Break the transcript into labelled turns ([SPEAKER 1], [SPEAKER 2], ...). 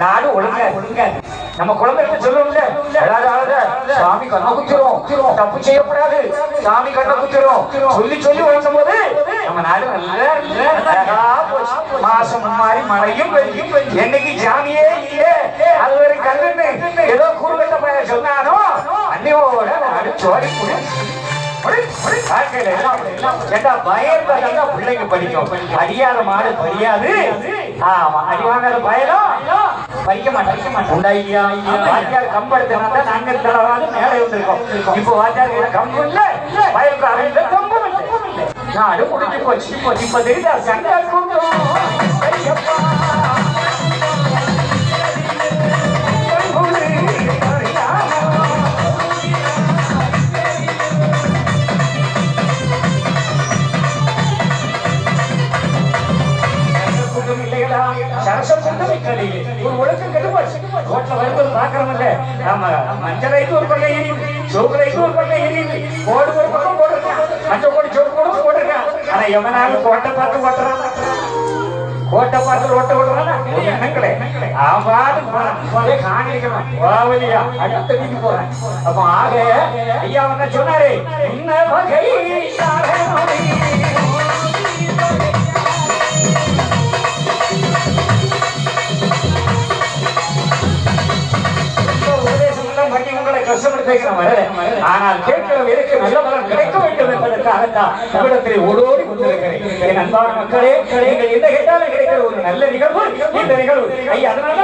[SPEAKER 1] நாடு ஒழுங்க நம்ம குழந்தைகிட்ட சொல்லுவோம்ல, சாமி கண்ண குத்திரும், தப்பு செய்யக்கூடாது, சாமி கண்ண குத்திரும் சொல்லி சொல்லி வளர்த்தும் போது நம்ம நாடு நல்லா மாசம் மாறி மழையும் பெய்யும். என்னைக்கு சாமியே இல்லையே அது ஒரு கல்லுன்னு ஏதோ கூறுகட்ட பைய சொன்னானோ அன்னையோட நாடு சோடி பிள்ளைங்க படிக்கும். அறியாத மாடு படியாது. ஆமா, அறிவாங்காத பயலும் படிக்க மாட்டேன். கம்பெடுத்தா நாங்க தடவாது மேலே வந்திருக்கோம். இப்போ வாத்தியார் கம்பு இல்ல, பயலுக்கு கம்பும் இல்லை. நாடு முடிஞ்சு போச்சு. இப்ப தெரியுதா சண்டை மஞ்சளைக்கு ஒரு கொள்ளை எரியுது, சோக்குலைக்கு ஒரு கொள்ளை எரியுது, கோடு ஒரு பக்கம் போட்டிருக்கான், மஞ்சள் கோடி சோப்பு கூட போட்டிருக்கான். ஆனா எவனாலும் கோட்டை பார்த்து ஓட்டுறான், கோட்டை பார்த்து ஓட்ட விடுறானா என்னங்களே ஆபாது காணிக்கணும் வாவலியா அடுத்த போறேன். அப்ப ஆக ஐயா என்ன சொன்னாரு, இந்த வகை ஆனால் கேட்கிறவருக்கு நல்ல பலன் கிடைக்க வேண்டும் என்பதற்காகத்தான் உங்களிடத்தில் ஓடோடி கொண்டிருக்கிறேன். என் அன்பான மக்களே, நீங்கள் என்ன கேட்டாலும் கிடைக்கிற ஒரு நல்ல நிகழ்வு இந்த நிகழ்வு. ஐயா அதனால